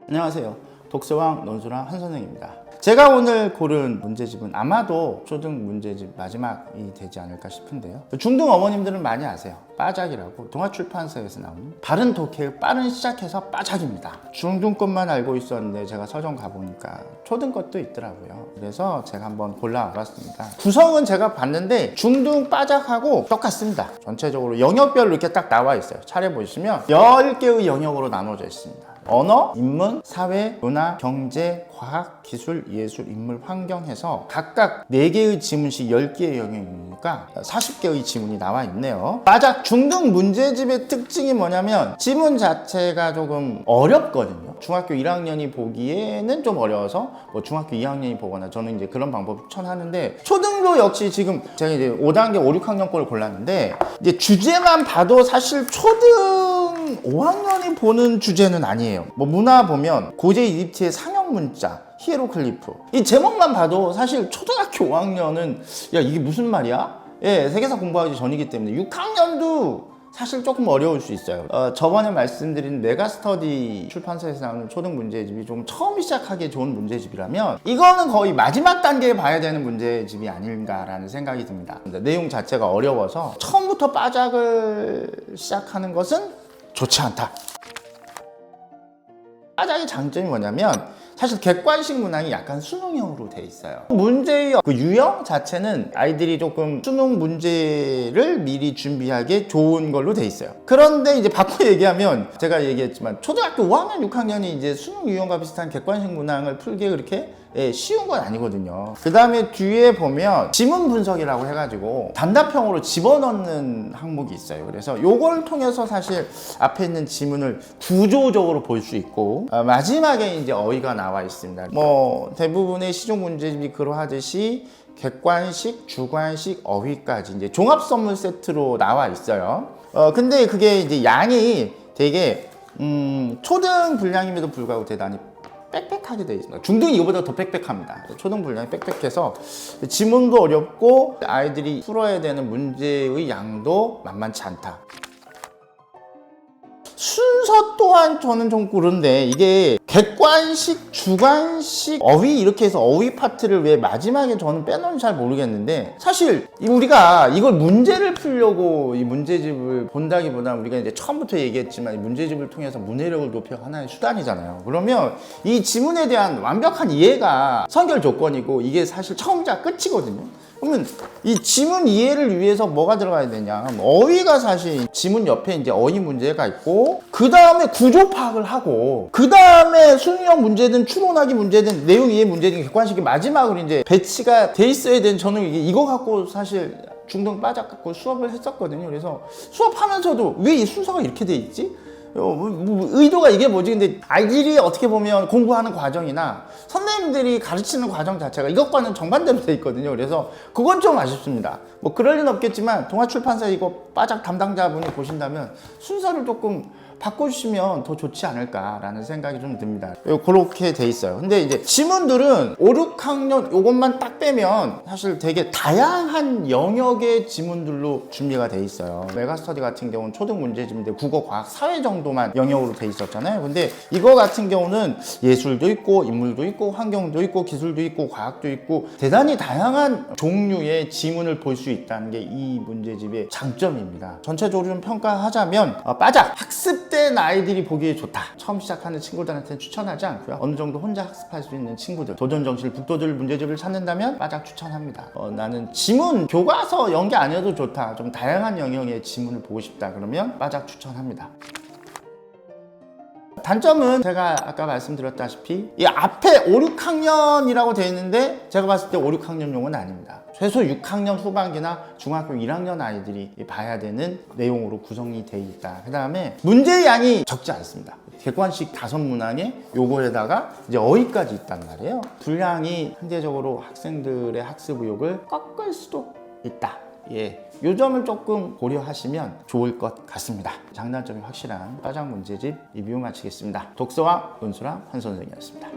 안녕하세요. 독서왕 논술왕 한선생입니다. 제가 오늘 고른 문제집은 아마도 초등 문제집 마지막이 되지 않을까 싶은데요. 중등 어머님들은 많이 아세요. 빠작이라고 동아출판사에서 나오는 바른 독해의 빠른 시작해서 빠작입니다. 중등 것만 알고 있었는데 제가 서점 가보니까 초등 것도 있더라고요. 그래서 제가 한번 골라와봤습니다. 구성은 제가 봤는데 중등 빠작하고 똑같습니다. 전체적으로 영역별로 이렇게 딱 나와 있어요. 차례 보시면 10개의 영역으로 나눠져 있습니다. 언어, 인문, 사회, 문화, 경제, 과학, 기술, 예술, 인물, 환경 해서 각각 4개의 지문씩 10개의 영역이니까 40개의 지문이 나와 있네요. 빠작 중등 문제집의 특징이 뭐냐면 지문 자체가 조금 어렵거든요. 중학교 1학년이 보기에는 좀 어려워서 뭐 중학교 2학년이 보거나 저는 이제 그런 방법을 추천하는데 초등도 역시 지금 제가 이제 5단계 5, 6학년 거를 골랐는데 이제 주제만 봐도 사실 초등 5학년이 보는 주제는 아니에요. 뭐 문화 보면 고대 이집트의 상형 문자 히에로글리프 이 제목만 봐도 사실 초등학교 5학년은 야 이게 무슨 말이야? 예, 세계사 공부하기 전이기 때문에 6학년도 사실 조금 어려울 수 있어요. 저번에 말씀드린 메가스터디 출판사에서 나오는 초등 문제집이 좀 처음 시작하기에 좋은 문제집이라면 이거는 거의 마지막 단계에 봐야 되는 문제집이 아닌가라는 생각이 듭니다. 내용 자체가 어려워서 처음부터 빠작을 시작하는 것은 좋지 않다. 빠작의 장점이 뭐냐면 사실 객관식 문항이 약간 수능형으로 돼 있어요. 문제의 그 유형 자체는 아이들이 조금 수능 문제를 미리 준비하기에 좋은 걸로 돼 있어요. 그런데 이제 바꿔 얘기하면 제가 얘기했지만 초등학교 5학년, 6학년이 이제 수능 유형과 비슷한 객관식 문항을 풀기 그렇게 쉬운 건 아니거든요. 그 다음에 뒤에 보면 지문 분석이라고 해가지고 단답형으로 집어넣는 항목이 있어요. 그래서 요걸 통해서 사실 앞에 있는 지문을 구조적으로 볼 수 있고 마지막에 이제 어휘가 나와 있습니다. 뭐 대부분의 시중 문제집이 그러하듯이 객관식, 주관식, 어휘까지 이제 종합 선물 세트로 나와 있어요. 근데 그게 이제 양이 되게 초등 분량임에도 불구하고 대단히 빽빽하게 되어 있습니다. 중등이 이거보다 더 빽빽합니다. 초등 분량이 빽빽해서 지문도 어렵고 아이들이 풀어야 되는 문제의 양도 만만치 않다. 순서 또한 저는 좀 그런데 이게 객관식, 주관식, 어휘 이렇게 해서 어휘 파트를 왜 마지막에 저는 빼놓은지 잘 모르겠는데 사실 우리가 이걸 문제를 풀려고 이 문제집을 본다기보다 우리가 이제 처음부터 얘기했지만 이 문제집을 통해서 문해력을 높여 하나의 수단이잖아요. 그러면 이 지문에 대한 완벽한 이해가 선결 조건이고 이게 사실 처음이자 끝이거든요. 그러면 이 지문 이해를 위해서 뭐가 들어가야 되냐? 어휘가 사실 지문 옆에 이제 어휘 문제가 있고, 그 다음에 구조 파악을 하고, 그 다음에 수능형 문제든 추론하기 문제든 내용 이해 문제든 객관식이 마지막으로 이제 배치가 돼 있어야 되는 저는 이거 갖고 사실 중등 빠작 갖고 수업을 했었거든요. 그래서 수업하면서도 왜 이 순서가 이렇게 돼 있지? 의도가 이게 뭐지? 근데 아이들이 어떻게 보면 공부하는 과정이나 선생님들이 가르치는 과정 자체가 이것과는 정반대로 돼 있거든요. 그래서 그건 좀 아쉽습니다. 뭐 그럴 리는 없겠지만 동아출판사 이거 빠작 담당자분이 보신다면 순서를 조금 바꿔주시면 더 좋지 않을까라는 생각이 좀 듭니다. 그렇게 돼 있어요. 근데 이제 지문들은 5, 6학년 요것만 딱 빼면 사실 되게 다양한 영역의 지문들로 준비가 돼 있어요. 메가스터디 같은 경우는 초등 문제집인데 국어, 과학, 사회 정도만 영역으로 돼 있었잖아요. 근데 이거 같은 경우는 예술도 있고 인물도 있고 환경도 있고 기술도 있고 과학도 있고 대단히 다양한 종류의 지문을 볼 수 있다는 게 이 문제집의 장점입니다. 전체적으로 좀 평가하자면 빠작 학습된 아이들이 보기에 좋다. 처음 시작하는 친구들한테는 추천하지 않고요. 어느 정도 혼자 학습할 수 있는 친구들, 도전정신을 북돋을 문제집을 찾는다면 빠작 추천합니다. 나는 지문 교과서 연계 아니어도 좋다. 좀 다양한 영역의 지문을 보고 싶다. 그러면 빠작 추천합니다. 단점은 제가 아까 말씀드렸다시피 이 앞에 5, 6학년이라고 되어 있는데 제가 봤을 때 5, 6학년용은 아닙니다. 최소 6학년 후반기나 중학교 1학년 아이들이 봐야 되는 내용으로 구성이 되어 있다. 그 다음에 문제의 양이 적지 않습니다. 객관식 5문항에 요거에다가 이제 어휘까지 있단 말이에요. 분량이 현재적으로 학생들의 학습 의욕을 꺾을 수도 있다. 예, 요 점을 조금 고려하시면 좋을 것 같습니다. 장단점이 확실한 빠작 문제집 리뷰 마치겠습니다. 독서왕 논술왕 한선생이었습니다.